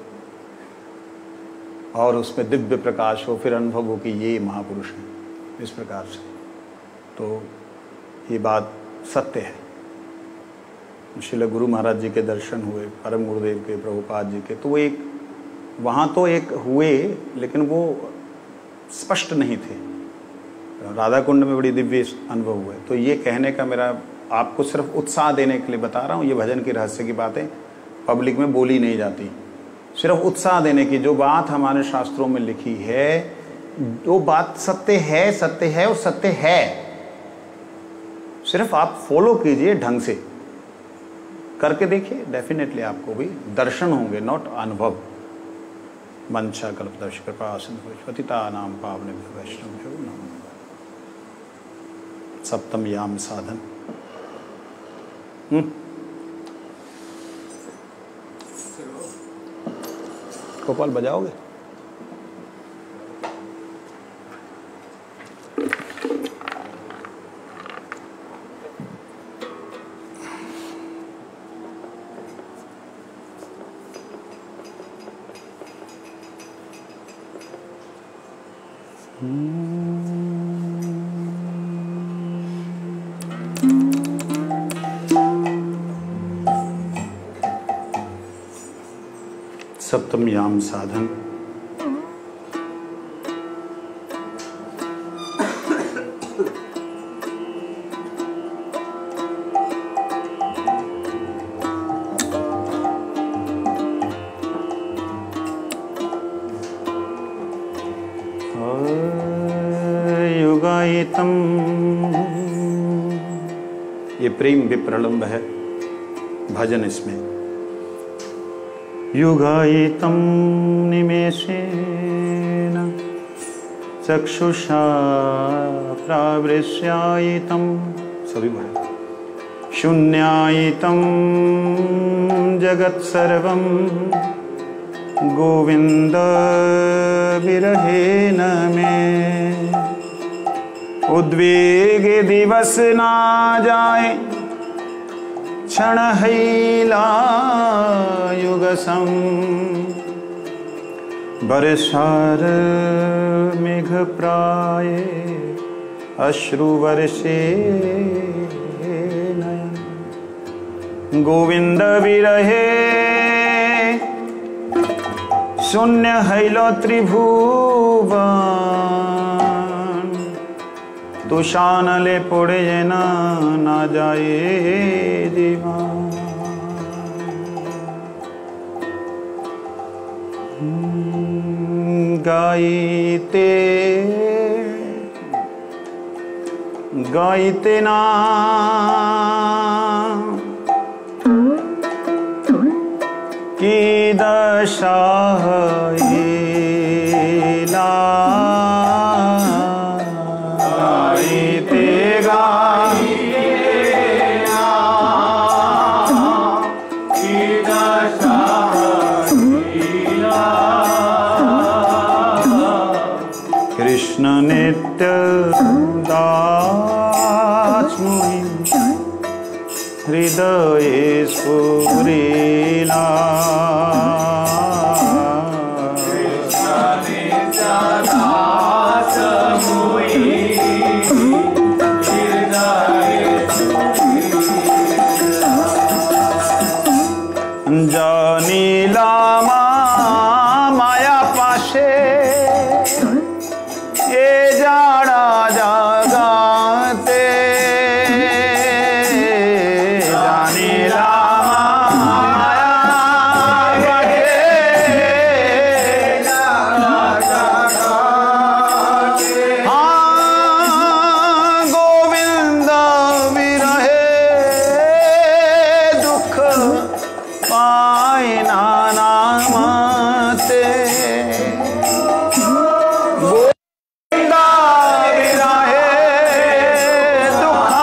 और उसमें दिव्य प्रकाश हो, फिर अनुभव हो कि ये महापुरुष हैं, इस प्रकार से। तो ये बात सत्य है। श्रील गुरु महाराज जी के दर्शन हुए, परम गुरुदेव के, प्रभुपाद जी के, तो वो एक वहाँ तो एक हुए, लेकिन वो स्पष्ट नहीं थे। राधा कुंड में बड़ी दिव्य अनुभव हुए। तो ये कहने का मेरा आपको सिर्फ उत्साह देने के लिए बता रहा हूँ। ये भजन की रहस्य की बातें पब्लिक में बोली नहीं जाती, सिर्फ उत्साह देने की। जो बात हमारे शास्त्रों में लिखी है, वो बात सत्य है, सत्य है और सत्य है। सिर्फ आप फॉलो कीजिए, ढंग से करके देखिए, डेफिनेटली आपको भी दर्शन होंगे, नॉट अनुभव। मंशा कल्पतरुश्च कृपा सिंधु पतितानां पावनेभ्यो वैष्णवेभ्यो नमो नमः। सप्तम याम साधन। गोपाल बजाओगे? सप्तम याम साधन। युगायितम, ये प्रेम विप्रलंब है भजन। इसमें युगायितं निमेषेन चक्षुषा प्रावृश्यायितं सभी बड़े शून्यायितं जगत्सर्वं गोविंद विरहेण मे उद्वेग दिवस ना जाए क्षण हैला युगसम बरसार मेघ प्राय अश्रु वर्षे नयन गोविंद विरहे शून्य हैलो त्रिभुवन तुषानले पड़े ना जाए दीवान गाइते ना की दशा कृष्ण नित्य दास मुनि हृदय स्फुरिला जानीला माया पाशे ए जाड़ा जागाते जानीला माया पाशे हाँ गोविंद विरहे दुख पाए नाना माते गोविंद विरहे दुख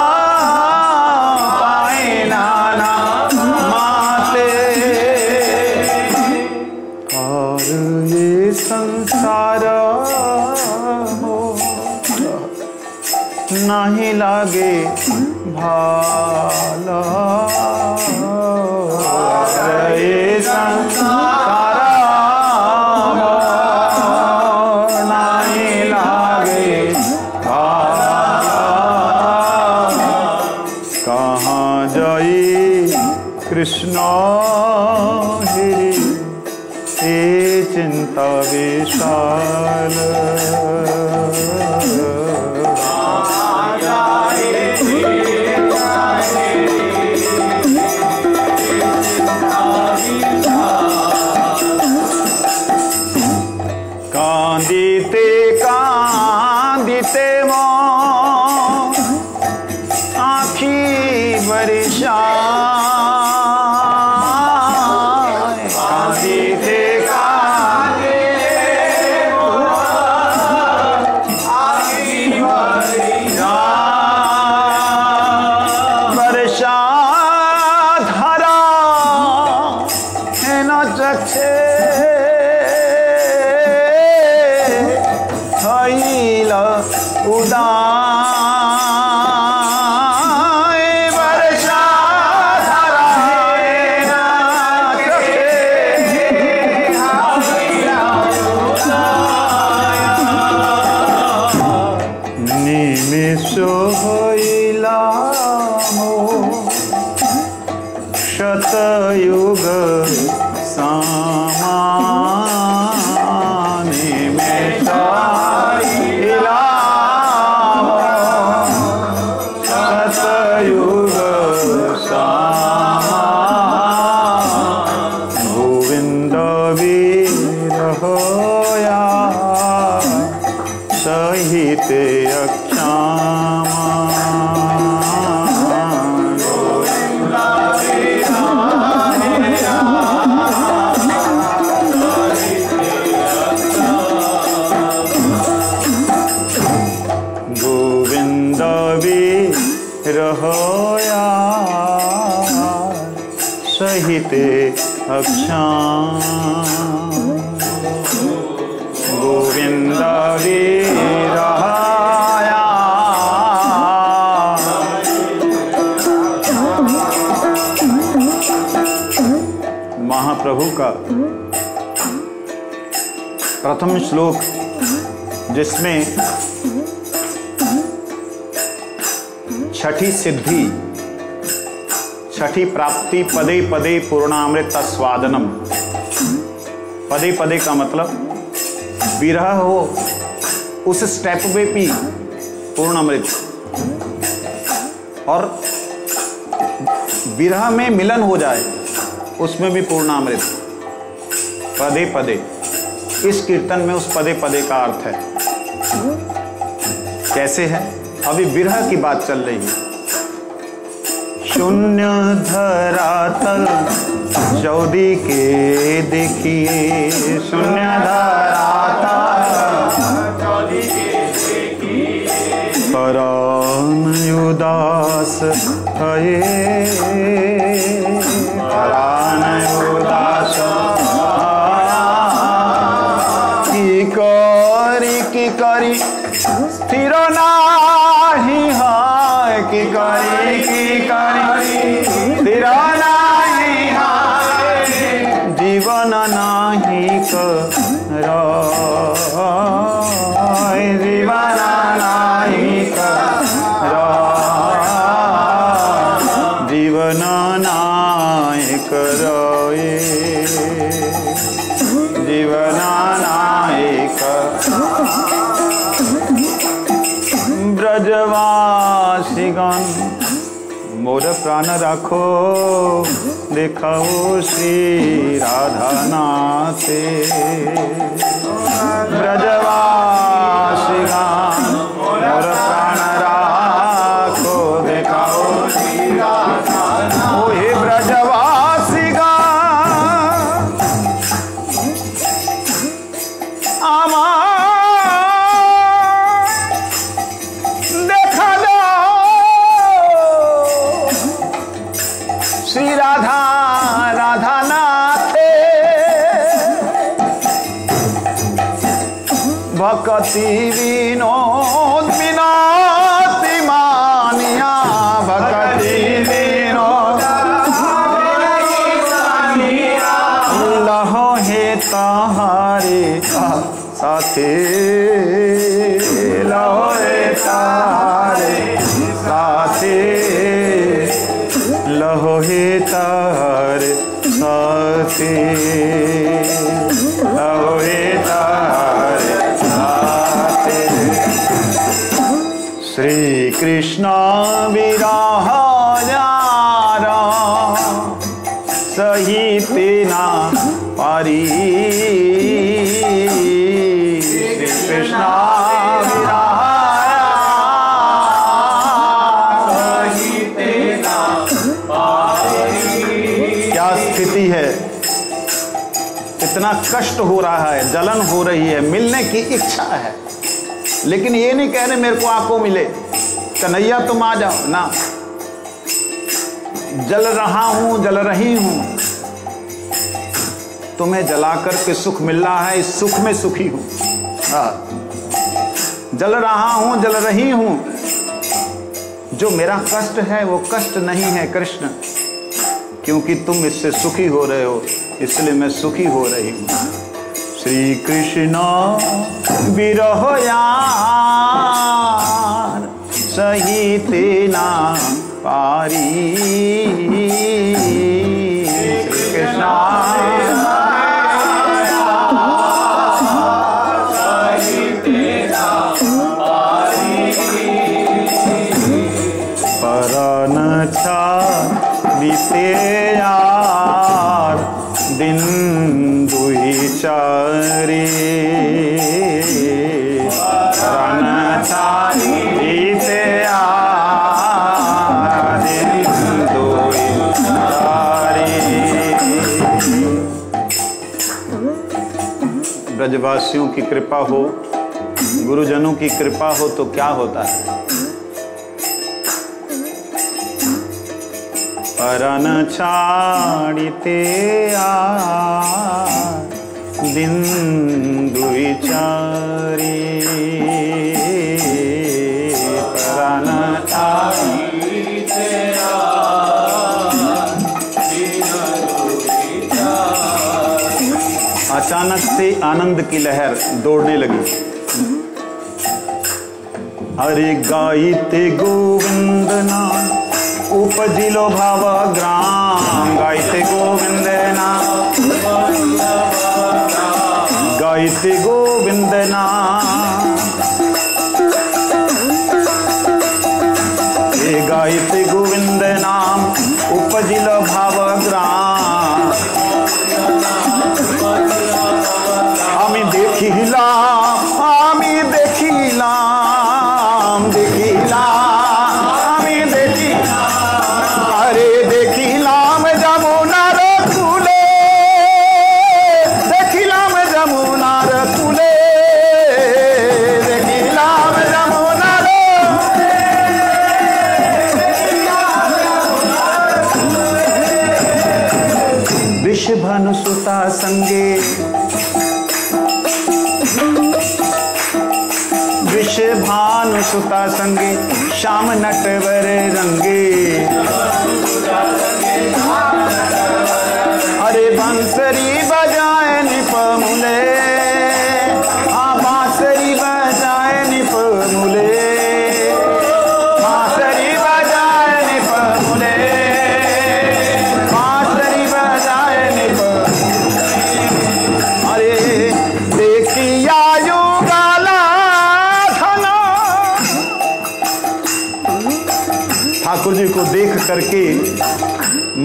पाए नाना माते और ये संसार नहीं लागे भाला ये संसार नहीं लागे भाला कहाँ जाई कृष्ण हरि ये चिंता विशाल कांदिते कांदिते मो आँखी बरसाए कांदिते कांदिते मो आँखी बरसा धारा है न चखे उदाए वर्षा धरा निमिष होइला मो शतयुग सामाने में युग गोविंद विरहोया सहित अक्षामा गोविंद विरहोया रहोया सहित अक्षां गोविंद विरहाया। महाप्रभु का प्रथम श्लोक जिसमें छठी सिद्धि, छठी प्राप्ति, पदे पदे पूर्णामृत स्वादनम। पदे पदे का मतलब विरह हो उस स्टेप पे पी पूर्णामृत, और विरह में मिलन हो जाए उसमें भी पूर्णामृत। पदे पदे, इस कीर्तन में उस पदे पदे का अर्थ है। कैसे है? अभी विरह की बात चल रही है। शून्य धरातल चौदी के देखिए, शून्य धरातल चौदी के देखिए, परान उदास है, परान उदास की करी स्थिर नाही है, की करी स्थिर नाही है, जीवन नाही कर, जीवन नाही कर, जीवन नाही कर, जीवन नाही कर। ब्रजवासीगण मोर प्राण राखो, देखाओ श्री राधा नाथे। ब्रजवासीगण मोर प्राण राखो, देखाओ श्री राधा नाथे। ओ हे ब्रजवासीगण आमा श्री राधा राधा नाथे। भक्ति विनोद विनोद मानिया, भक्ति विनोद लहो हे ताहारे साथे, लहो हे ताहारे साथे, लहो हे तारे साथे, लहो हे तारे साथे। श्री कृष्ण विरह जारा सहित ना पारी, श्री कृष्ण स्थिति है। इतना कष्ट हो रहा है, जलन हो रही है, मिलने की इच्छा है, लेकिन ये नहीं कह रहे मेरे को आपको मिले, कन्हैया तुम आ जाओ ना। जल रहा हूं, जल रही हूं, तुम्हें जलाकर के सुख मिल रहा है, इस सुख में सुखी हूं। जल रहा हूं, जल रही हूं, जो मेरा कष्ट है वो कष्ट नहीं है कृष्ण, क्योंकि तुम इससे सुखी हो रहे हो, इसलिए मैं सुखी हो रही हूं। श्री कृष्ण विरह यार सहित ना पारी, श्री कृष्ण परान बीते यार दिन दुई चारी, परान बीते यार दिन दुई चारी। ब्रजवासियों की कृपा हो, गुरुजनों की कृपा हो तो क्या होता है? परन छाड़िते आ दिन दुई चारी परन छाड़िते आ अचानक से आनंद की लहर दौड़ने लगी। हरे गाइते गोविंद नाम उपजिलो भाव ग्राम गाइते गोविंद नाम गाइते गोविंद नाम हे गाइते गोविंद नाम उपजिलो भाव ग्राम আমি দেখিলাম আমি দেখিলাম আমি দেখিলাম আরে দেখিলাম যমুনার কূলে দেখিলাম যমুনার কূলে দেখিলাম যমুনার वृषभानु सुता संगे वृषभानु सुता संगे श्याम नटवर रंगे अरे बंसरी बजाए निपमुले हाँ बांसुरी बजाए निपमुले बांसुरी बजाए निपमुले बांसुरी बजाए निपमुले अरे देखिया ठाकुर जी को देख करके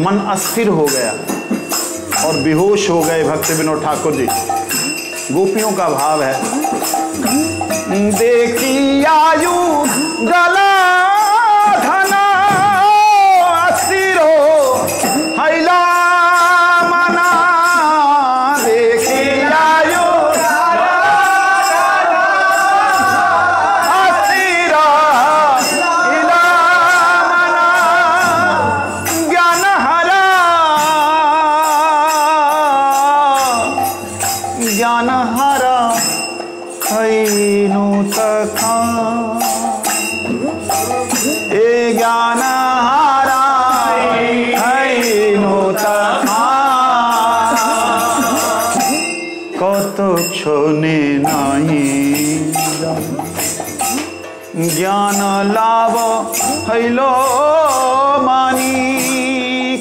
मन अस्थिर हो गया और बेहोश हो गए भक्त विनोद ठाकुर जी। गोपियों का भाव है देखी आयु गला धना अस्थिर हो हैला मना देखी आयु अस्थिर ज्ञान हरा हैनु तथा ए ज्ञान हरा हैनु तथा कत क्षणे नाही ज्ञान लाभ हैलो मानी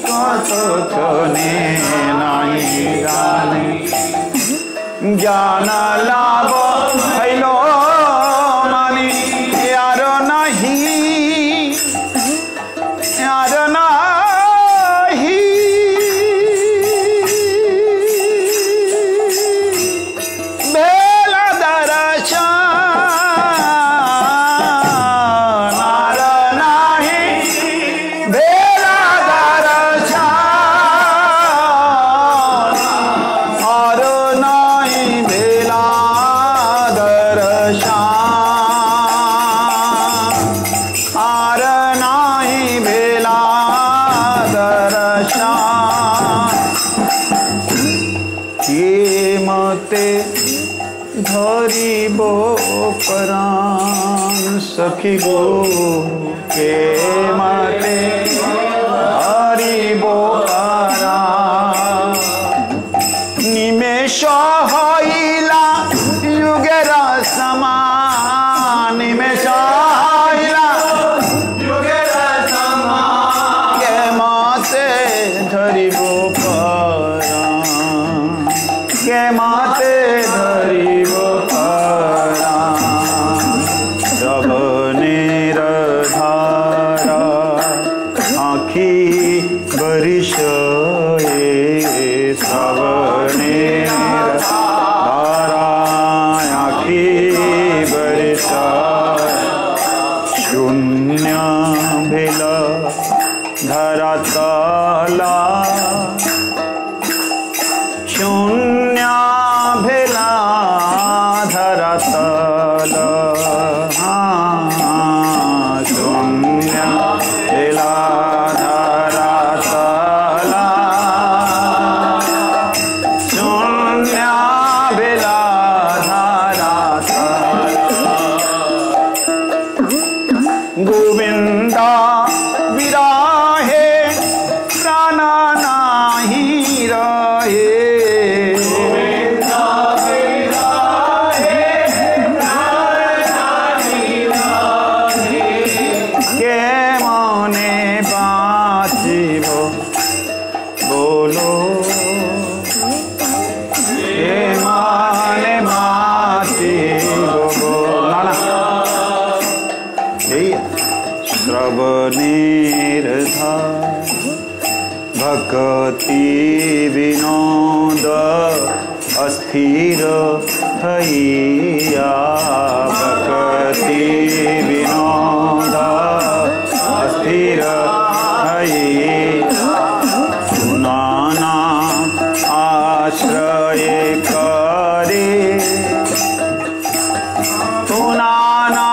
कत क्षणे नाही जाने ज्ञान लाभ हैलो मानी यार नहीं यार नहीं बेला दर्शन यार नहीं बेला दर्शन और नहीं बेला दर्शन आर नहीं बेला दर्शन ये मते धरिबो परान सखी गो के मते धरिबो परान निमेष हईला युगेर समान निमेष हईला युगेर समान के माते धरिबो परान के माते धरिबो परान श्रवणेर धारा आँखी बरिशये श्रवणेर धारा आँखी बरिशये शून्य भेला धरातला शून्य भेला धरातल शून्य भेला धरातल गोविंदा विराहे प्राण नाही रहे। भक्ति विनोद अस्थिर थैया। भक्ति विनोद अस्थिर थैया। नाना आश्रय करे तू नाना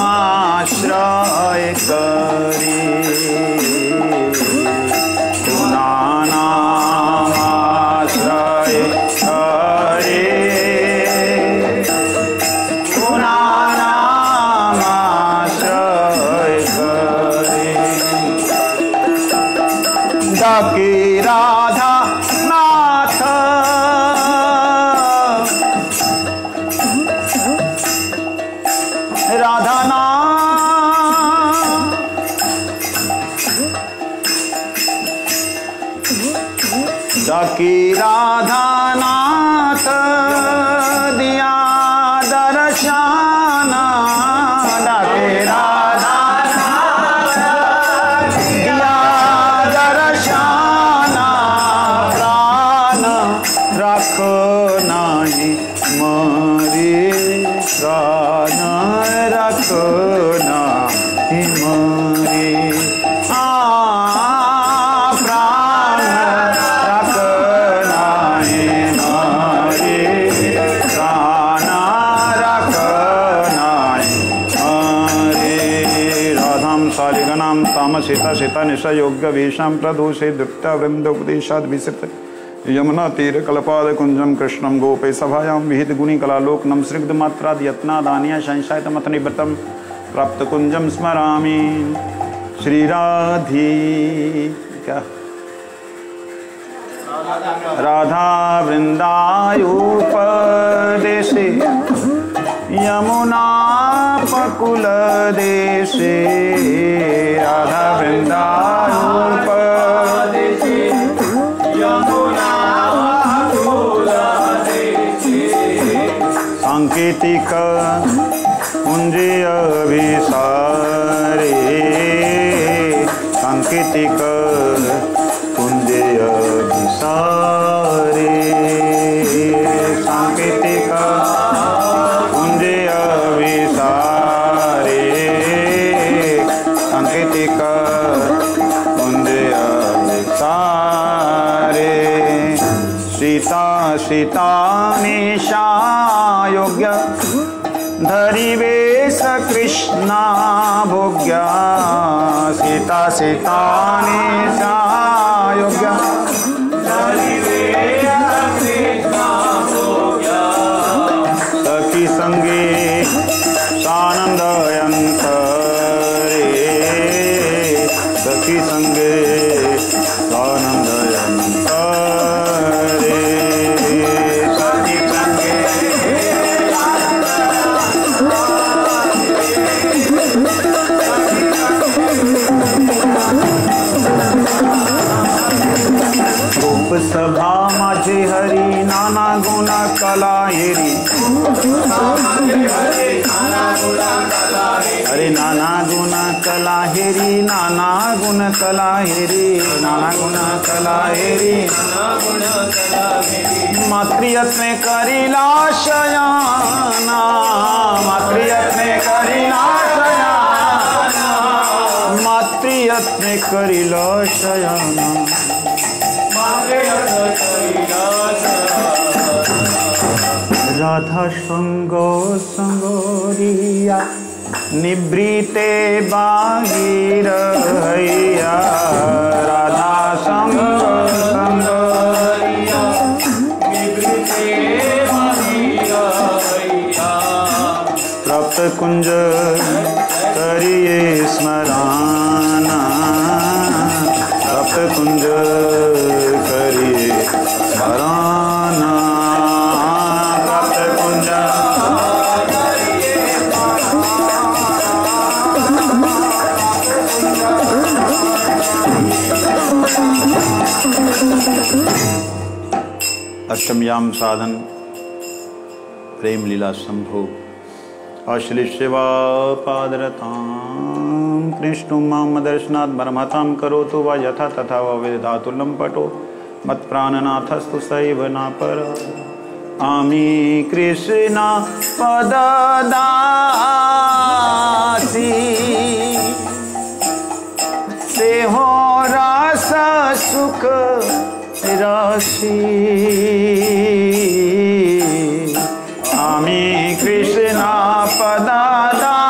आश्रय करे। की राधा नाथ राधा नाथ की राधा नाथ दिया दर्शन। डाके राधा दिया दर्शन। प्राण रख नाही मरे प्राण रख नाही मरे। प्राण रख नाही मरे प्राण रख नाही मरे। राधाम सारिगणाम तामसिता सीता निशा योग्य वेशां प्रदोषे दृप्ता वृंदोपदेशाद विसित। यमुना तीर कल्पाद कुंजम कृष्णम गोपे सभायां विहित गुणी कलालोकनम स्निग्ध मात्राद यत्नादान्या संशयित मत निवृत्तम प्राप्त कुंजम स्मरामि। श्री राधिका राधा वृंदायोपदेशे यमुना पकुल देशे। राधा वृंदायोपदेशे यमुना पकुल देशे। सांकेतिक कुंजे अभिसारे। सांकेतिक कुंजे अभिसारे। सांकेतिक कुंजे अभिसारे। सांकेतिक कुंजे अभिसारे। सीता सीता निशा योग्य धरी वेश कृष्णा भोग्य। सीता सीता निशा योग्य धरी वेश कृष्णा भोग्य। सखी संगे सानंदयंत रे। सखी संगे सानंदयंत रे। सखी संगे गोप सभा माझे हरी नाना गुण कला हेरी। अरे नाना गुण कला हेरी नाना गुण कला हेरी नाना गुण कला हेरी। मातृयत्ने करिला शयाना मातृयत्ने करिला शयाना मातृयत्ने करिला शयाना। राधा संग संगोरिया निवृते बाहिर हैया। राधा संग संगोरिया निवृते बाहिर हैया। प्राप्त कुंज करिए स्मराना तप्त कुंज करिए स्मराना तप्त कुंज अष्टम्याम साधन प्रेम लीला संभोग अश्लीशिवा पादरतां कृष्णुं माम दर्शनात् परमतां करोतु वा यथा तथा वा विदधातु लम्पटो मत्प्राणनाथस्तु सैव न पर आमी कृष्णा पददासी सेहो रस सुख राशि आमी कृष्णा पदादासे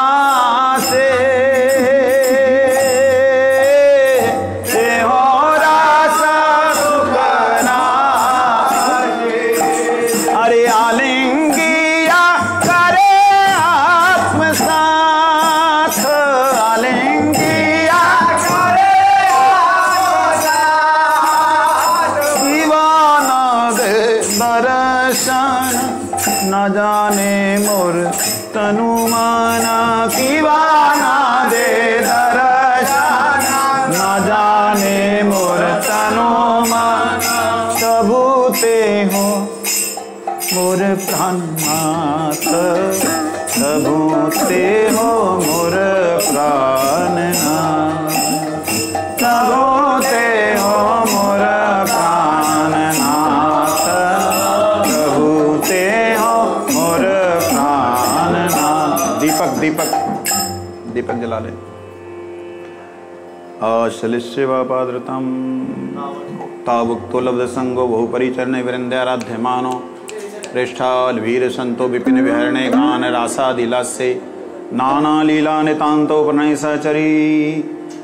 सेहो रस सुख राशि अरे आलिंगिया करे आत्मसाथ आलिंगिया करे दर्शन न जाने मोर तनु माना दीवाना दे दर्शन न जाने मोर तनु माना सबूते हो मोर प्राणनाथ सबूते हो मोर प्राणनाथ सबूते हो मोर प्राणनाथ सबूते हो मोर प्राणनाथ। दीपक दीपक दीपक जला ले। अश्लिष्यवापादृतं तावुक्तो लब्ध संगो बहु परिचरणे वृंदाराध्यमानो श्रेष्ठाल वीर संतो विपिन विहरणे गान रासादिलासे नाना लीला नितांतो प्रणय सहचरी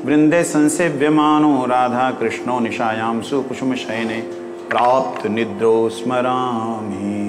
वृंदे संसेव्यमानो राधा कृष्णो निशायां सुकुसुम शयने प्राप्त निद्रो स्मरामि।